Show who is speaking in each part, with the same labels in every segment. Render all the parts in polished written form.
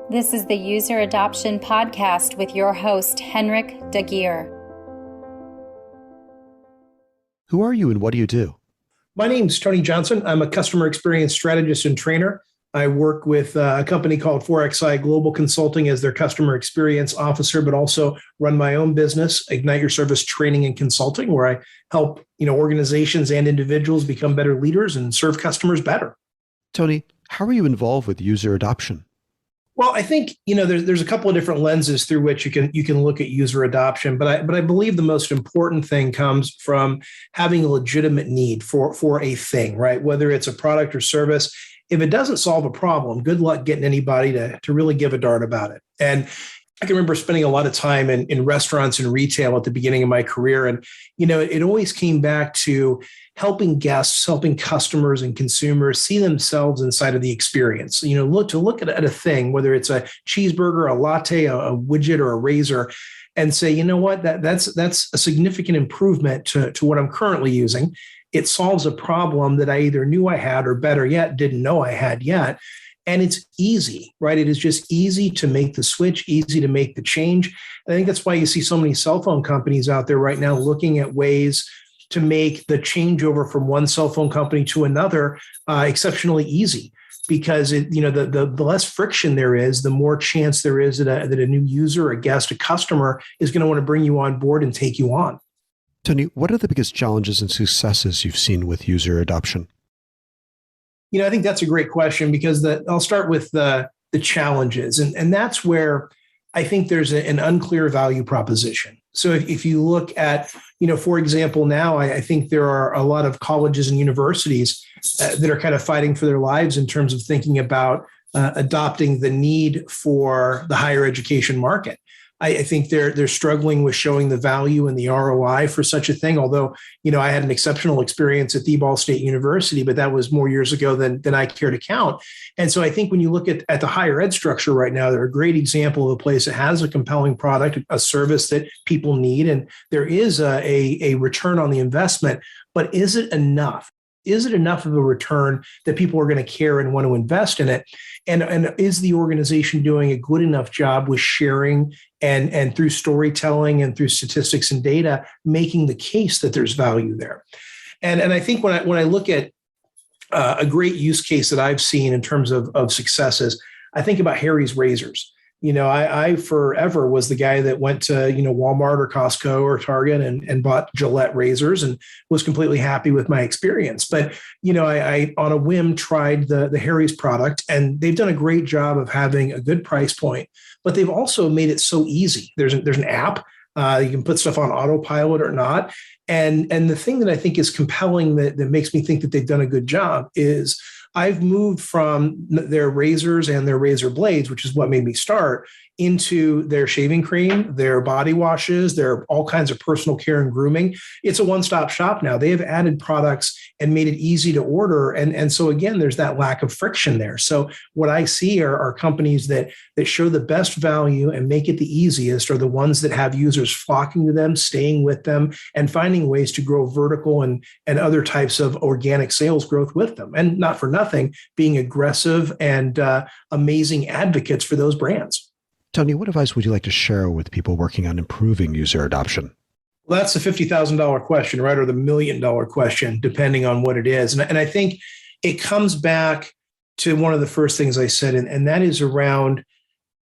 Speaker 1: This is the User Adoption Podcast with your host, Henrik Dagier.
Speaker 2: Who are you and what do you do?
Speaker 3: My name's Tony Johnson. I'm a customer experience strategist and trainer. I work with a company called 4XI Global Consulting as their customer experience officer, but also run my own business, Ignite Your Service Training and Consulting, where I help organizations and individuals become better leaders and serve customers better.
Speaker 2: Tony, how are you involved with user adoption?
Speaker 3: Well, I think there's a couple of different lenses through which you can look at user adoption, but I believe the most important thing comes from having a legitimate need for a thing, right? Whether it's a product or service, if it doesn't solve a problem, good luck getting anybody to really give a darn about it. And I can remember spending a lot of time in restaurants and retail at the beginning of my career, and it always came back to helping guests, helping customers and consumers see themselves inside of the experience. Look at a thing, whether it's a cheeseburger, a latte, a widget, or a razor, and say, you know what, that's a significant improvement to what I'm currently using. It solves a problem that I either knew I had or, better yet, didn't know I had yet. And it's easy, right? It is just easy to make the switch, easy to make the change. I think that's why you see so many cell phone companies out there right now looking at ways to make the changeover from one cell phone company to another exceptionally easy, because the less friction there is, the more chance there is that a new user, a guest, a customer is going to want to bring you on board and take you on.
Speaker 2: Tony, what are the biggest challenges and successes you've seen with user adoption?
Speaker 3: I think that's a great question, because I'll start with the challenges. And that's where I think there's an unclear value proposition. So if you look at, for example, now I think there are a lot of colleges and universities that are kind of fighting for their lives in terms of thinking about adopting the need for the higher education market. I think they're struggling with showing the value and the ROI for such a thing. Although, I had an exceptional experience at Ball State University, but that was more years ago than I care to count. And so I think when you look at the higher ed structure right now, they're a great example of a place that has a compelling product, a service that people need, and there is a return on the investment. But is it enough? Is it enough of a return that people are going to care and want to invest in it? And is the organization doing a good enough job with sharing and through storytelling and through statistics and data, making the case that there's value there? And I think when I look at a great use case that I've seen in terms of successes, I think about Harry's razors. I forever was the guy that went to, Walmart or Costco or Target and bought Gillette razors and was completely happy with my experience. But, I on a whim tried the Harry's product, and they've done a great job of having a good price point, but they've also made it so easy. There's an app. You can put stuff on autopilot or not. And the thing that I think is compelling that makes me think that they've done a good job is I've moved from their razors and their razor blades, which is what made me start, into their shaving cream, their body washes, their all kinds of personal care and grooming. It's a one-stop shop now. They have added products and made it easy to order. And so again, there's that lack of friction there. So what I see are companies that show the best value and make it the easiest are the ones that have users flocking to them, staying with them, and finding ways to grow vertical and other types of organic sales growth with them. And not for nothing, being aggressive and amazing advocates for those brands.
Speaker 2: Tony, what advice would you like to share with people working on improving user adoption?
Speaker 3: Well, that's the $50,000 question, right? Or the $1 million question, depending on what it is. And I think it comes back to one of the first things I said, and that is around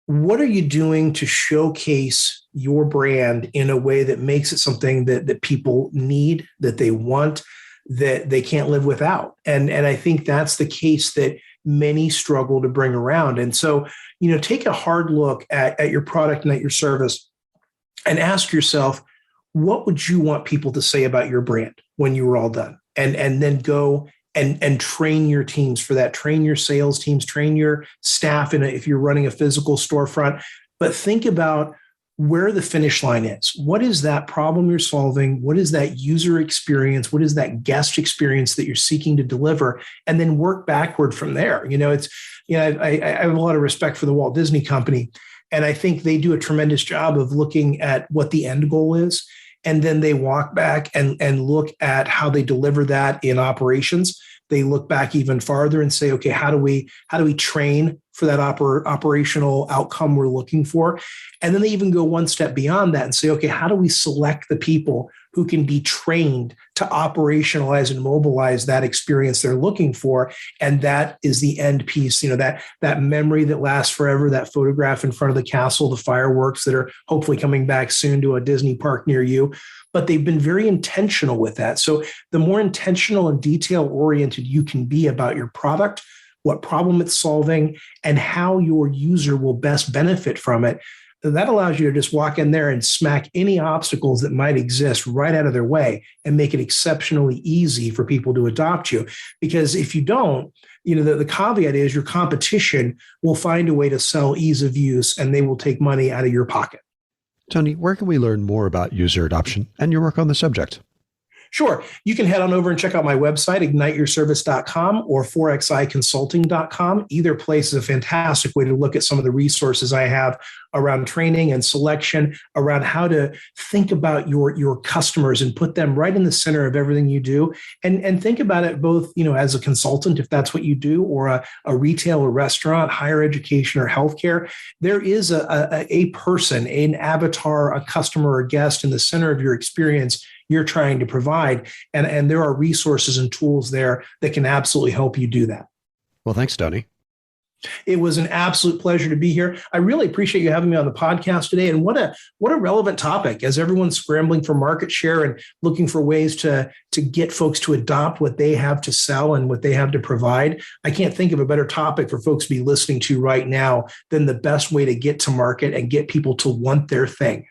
Speaker 3: what are you doing to showcase your brand in a way that makes it something that people need, that they want, that they can't live without. And I think that's the case that many struggle to bring around. And so, take a hard look at your product and at your service and ask yourself, what would you want people to say about your brand when you were all done? And then go and train your teams for that. Train your sales teams, train your staff if you're running a physical storefront. But think about where the finish line is. What is that problem you're solving? What is that user experience? What is that guest experience that you're seeking to deliver? And then work backward from there. I have a lot of respect for the Walt Disney Company, and I think they do a tremendous job of looking at what the end goal is. And then they walk back and look at how they deliver that in operations. They look back even farther and say, okay, how do we train for that operational outcome we're looking for. And then they even go one step beyond that and say, okay, how do we select the people who can be trained to operationalize and mobilize that experience they're looking for? And that is the end piece, that memory that lasts forever, that photograph in front of the castle, the fireworks that are hopefully coming back soon to a Disney park near you. But they've been very intentional with that. So the more intentional and detail-oriented you can be about your product, what problem it's solving, and how your user will best benefit from it, that allows you to just walk in there and smack any obstacles that might exist right out of their way and make it exceptionally easy for people to adopt you. Because if you don't, the caveat is your competition will find a way to sell ease of use, and they will take money out of your pocket.
Speaker 2: Tony, where can we learn more about user adoption and your work on the subject?
Speaker 3: Sure. You can head on over and check out my website, igniteyourservice.com or 4xiconsulting.com. Either place is a fantastic way to look at some of the resources I have around training and selection, around how to think about your customers and put them right in the center of everything you do. And think about it both, as a consultant, if that's what you do, or a retail or restaurant, higher education or healthcare. There is a person, an avatar, a customer or guest in the center of your experience you're trying to provide. And there are resources and tools there that can absolutely help you do that.
Speaker 2: Well, thanks, Tony.
Speaker 3: It was an absolute pleasure to be here. I really appreciate you having me on the podcast today. And what a relevant topic, as everyone's scrambling for market share and looking for ways to get folks to adopt what they have to sell and what they have to provide. I can't think of a better topic for folks to be listening to right now than the best way to get to market and get people to want their thing.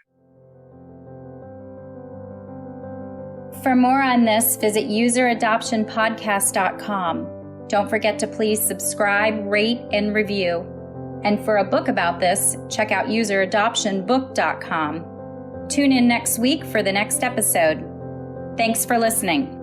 Speaker 1: For more on this, visit useradoptionpodcast.com. Don't forget to please subscribe, rate, and review. And for a book about this, check out useradoptionbook.com. Tune in next week for the next episode. Thanks for listening.